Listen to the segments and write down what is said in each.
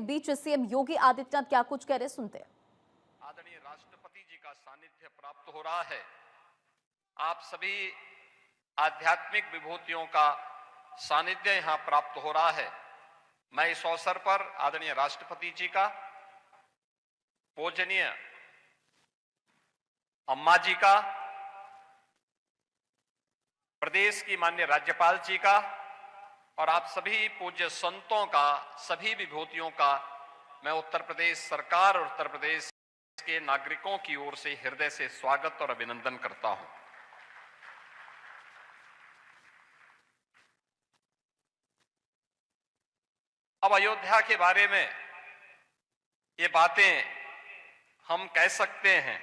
बीच CM Yogi Adityanath क्या कुछ कह रहे, सुनते हैं। आदरणीय राष्ट्रपति जी का सानिध्य प्राप्त हो रहा है। आप सभी आध्यात्मिक विभूतियों का सानिध्य यहां प्राप्त हो रहा है। मैं इस अवसर पर आदरणीय राष्ट्रपति जी का, पूजनीय अम्मा जी का, प्रदेश की माननीय राज्यपाल जी का और आप सभी पूज्य संतों का, सभी विभूतियों का मैं उत्तर प्रदेश सरकार और उत्तर प्रदेश के नागरिकों की ओर से हृदय से स्वागत और अभिनंदन करता हूं। अब अयोध्या के बारे में ये बातें हम कह सकते हैं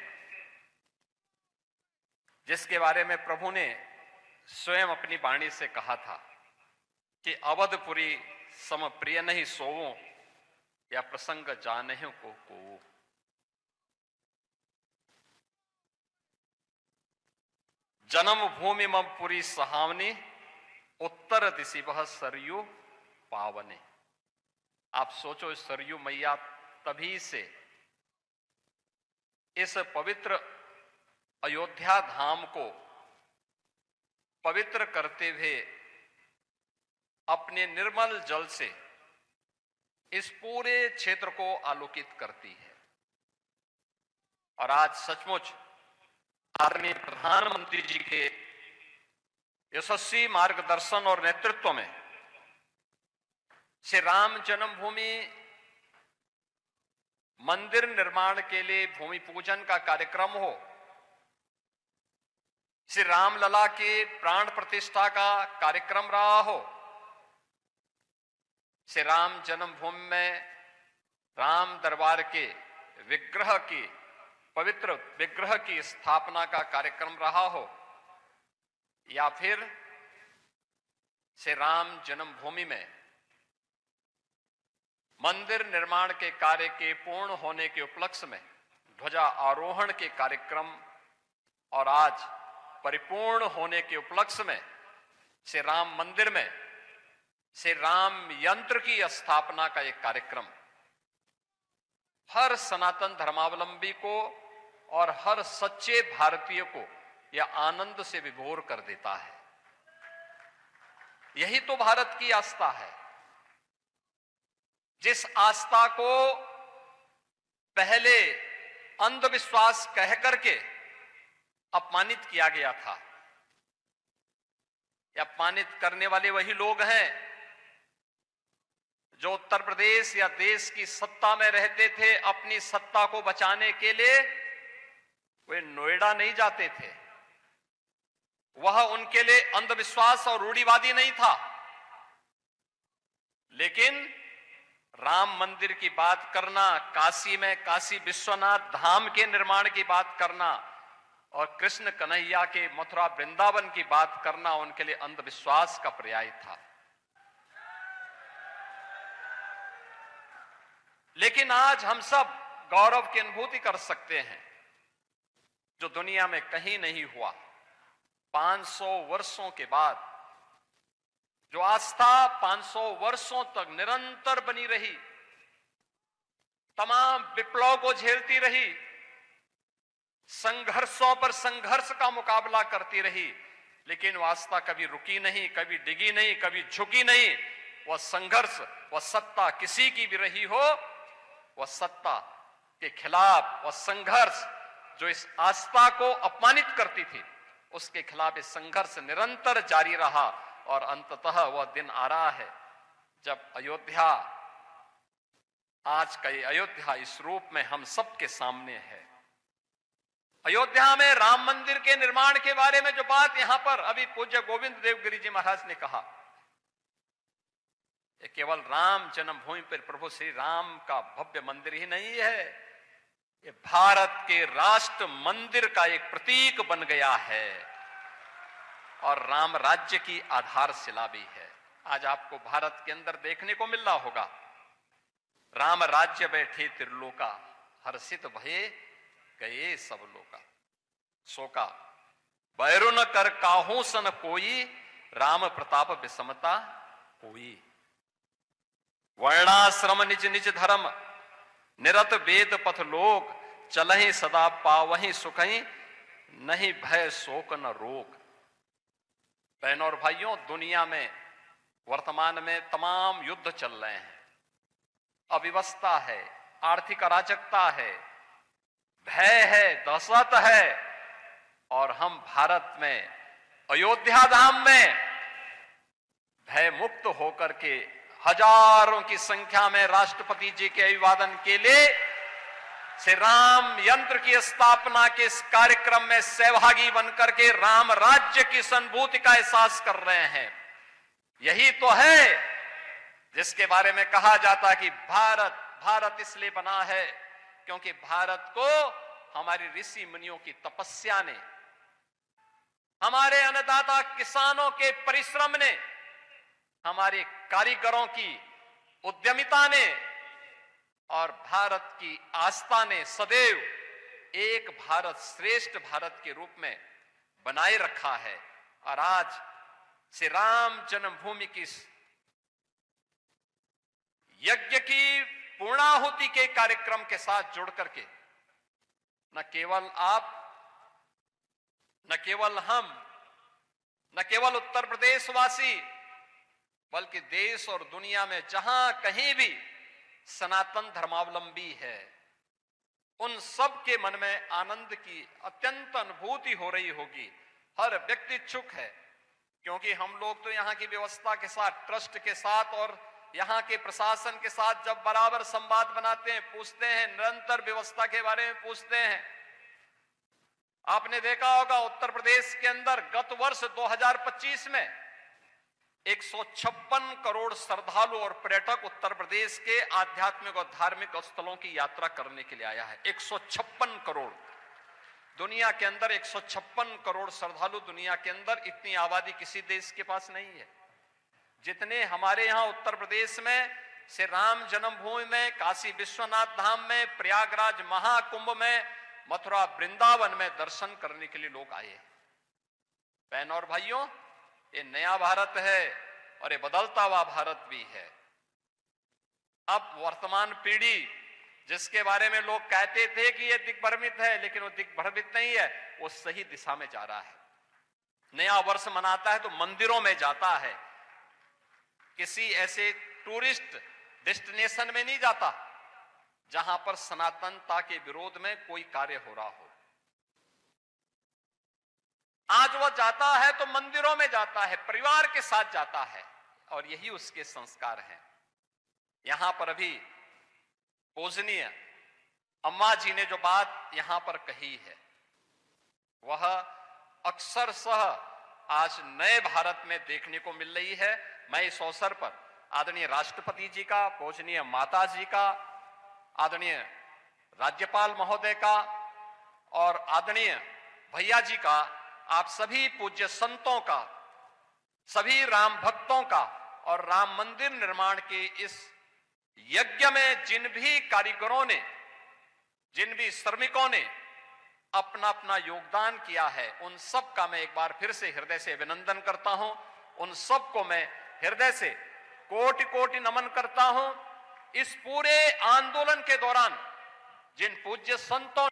जिसके बारे में प्रभु ने स्वयं अपनी वाणी से कहा था कि अवधपुरी सम प्रिय नहीं सोवो, या प्रसंग जानहु को जन्म भूमि मम पुरी सहावनी, उत्तर दिशि वह सरयू पावने। आप सोचो, इस सरयू मैया तभी से इस पवित्र अयोध्या धाम को पवित्र करते हुए अपने निर्मल जल से इस पूरे क्षेत्र को आलोकित करती है। और आज सचमुच आदरणीय प्रधानमंत्री जी के यशस्वी मार्गदर्शन और नेतृत्व में श्री राम जन्मभूमि मंदिर निर्माण के लिए भूमि पूजन का कार्यक्रम हो, श्री रामलला के प्राण प्रतिष्ठा का कार्यक्रम रहा हो, श्री राम जन्मभूमि में राम दरबार के विग्रह की, पवित्र विग्रह की स्थापना का कार्यक्रम रहा हो, या फिर श्री राम जन्मभूमि में मंदिर निर्माण के कार्य के पूर्ण होने के उपलक्ष्य में ध्वजा आरोहण के कार्यक्रम और आज परिपूर्ण होने के उपलक्ष्य में श्री राम मंदिर में श्री राम यंत्र की स्थापना का एक कार्यक्रम हर सनातन धर्मावलंबी को और हर सच्चे भारतीय को यह आनंद से विभोर कर देता है। यही तो भारत की आस्था है, जिस आस्था को पहले अंधविश्वास कह करके अपमानित किया गया था। या अपमानित करने वाले वही लोग हैं जो उत्तर प्रदेश या देश की सत्ता में रहते थे। अपनी सत्ता को बचाने के लिए वे नोएडा नहीं जाते थे। वह उनके लिए अंधविश्वास और रूढ़िवादी नहीं था। लेकिन राम मंदिर की बात करना, काशी में काशी विश्वनाथ धाम के निर्माण की बात करना और कृष्ण कन्हैया के मथुरा वृंदावन की बात करना उनके लिए अंधविश्वास का पर्याय था। लेकिन आज हम सब गौरव की अनुभूति कर सकते हैं जो दुनिया में कहीं नहीं हुआ। 500 वर्षों के बाद जो आस्था 500 वर्षों तक निरंतर बनी रही, तमाम विप्लव को झेलती रही, संघर्षों पर संघर्ष का मुकाबला करती रही, लेकिन वह आस्था कभी रुकी नहीं, कभी डिगी नहीं, कभी झुकी नहीं। वह संघर्ष, वह सत्ता किसी की भी रही हो, वह सत्ता के खिलाफ वह संघर्ष जो इस आस्था को अपमानित करती थी, उसके खिलाफ इस संघर्ष निरंतर जारी रहा। और अंततः वह दिन आ रहा है जब अयोध्या, आज का ये अयोध्या इस रूप में हम सबके सामने है। अयोध्या में राम मंदिर के निर्माण के बारे में जो बात यहां पर अभी पूज्य गोविंद देवगिरी जी महाराज ने कहा, ये केवल राम जन्मभूमि पर प्रभु श्री राम का भव्य मंदिर ही नहीं है, ये भारत के राष्ट्र मंदिर का एक प्रतीक बन गया है और राम राज्य की आधारशिला भी है। आज आपको भारत के अंदर देखने को मिल रहा होगा, राम राज्य बैठे त्रिलोका, हर्षित भये गए सब लोका, शोका बैरु न कर काहू सन कोई, राम प्रताप विषमता कोई। वर्णाश्रम निज निज धर्म, निरत वेद पथ लोक, चलहि सदा पावहि सुखहि, नहीं भय शोक न रोग। बहनों और भाइयों, दुनिया में वर्तमान में तमाम युद्ध चल रहे हैं, अव्यवस्था है, आर्थिक अराजकता है, भय है, दहशत है, और हम भारत में अयोध्या धाम में भय मुक्त होकर के हजारों की संख्या में राष्ट्रपति जी के अभिवादन के लिए श्री राम यंत्र की स्थापना के इस कार्यक्रम में सहभागी बनकर के राम राज्य की अनुभूति का एहसास कर रहे हैं। यही तो है जिसके बारे में कहा जाता कि भारत भारत इसलिए बना है क्योंकि भारत को हमारी ऋषि मुनियों की तपस्या ने, हमारे अन्नदाता किसानों के परिश्रम ने, हमारे कारीगरों की उद्यमिता ने और भारत की आस्था ने सदैव एक भारत श्रेष्ठ भारत के रूप में बनाए रखा है। और आज श्री राम जन्मभूमि की यज्ञ की पूर्णाहुति के कार्यक्रम के साथ जुड़ करके न केवल आप, न केवल हम, न केवल उत्तर प्रदेश वासी, बल्कि देश और दुनिया में जहां कहीं भी सनातन धर्मावलंबी है, उन सब के मन में आनंद की अत्यंत अनुभूति हो रही होगी। हर व्यक्ति इच्छुक है, क्योंकि हम लोग तो यहाँ की व्यवस्था के साथ, ट्रस्ट के साथ और यहाँ के प्रशासन के साथ जब बराबर संवाद बनाते हैं, पूछते हैं, निरंतर व्यवस्था के बारे में पूछते हैं। आपने देखा होगा उत्तर प्रदेश के अंदर गत वर्ष 2025 में 156 करोड़ श्रद्धालु और पर्यटक उत्तर प्रदेश के आध्यात्मिक और धार्मिक स्थलों की यात्रा करने के लिए आया है। 156 करोड़, दुनिया के अंदर 156 करोड़ श्रद्धालु, दुनिया के अंदर इतनी आबादी किसी देश के पास नहीं है जितने हमारे यहाँ उत्तर प्रदेश में श्री राम जन्मभूमि में, काशी विश्वनाथ धाम में, प्रयागराज महाकुंभ में, मथुरा वृंदावन में दर्शन करने के लिए लोग आए हैं। बहनों और भाइयों, ये नया भारत है और ये बदलता हुआ भारत भी है। अब वर्तमान पीढ़ी जिसके बारे में लोग कहते थे कि ये दिग्भ्रमित है, लेकिन वो दिग्भ्रमित नहीं है, वो सही दिशा में जा रहा है। नया वर्ष मनाता है तो मंदिरों में जाता है, किसी ऐसे टूरिस्ट डेस्टिनेशन में नहीं जाता जहां पर सनातनता के विरोध में कोई कार्य हो रहा हो। आज वो जाता है तो मंदिरों में जाता है, परिवार के साथ जाता है, और यही उसके संस्कार हैं। यहां पर अभी पूजनीय अम्मा जी ने जो बात यहां पर कही है, वह अक्सरशः आज नए भारत में देखने को मिल रही है। मैं इस अवसर पर आदरणीय राष्ट्रपति जी का, पूजनीय माता जी का, आदरणीय राज्यपाल महोदय का और आदरणीय भैया जी का, आप सभी पूज्य संतों का, सभी राम भक्तों का और राम मंदिर निर्माण के इस यज्ञ में जिन भी कारीगरों ने, जिन भी श्रमिकों ने अपना अपना योगदान किया है, उन सब का मैं एक बार फिर से हृदय से अभिनंदन करता हूं। उन सब को मैं हृदय से कोटि कोटि नमन करता हूं। इस पूरे आंदोलन के दौरान जिन पूज्य संतों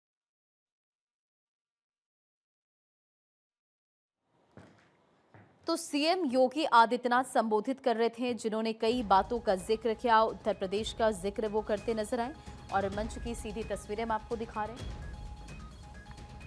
तो सीएम योगी आदित्यनाथ संबोधित कर रहे थे, जिन्होंने कई बातों का जिक्र किया। उत्तर प्रदेश का जिक्र वो करते नजर आए और मंच की सीधी तस्वीरें हम आपको दिखा रहे हैं।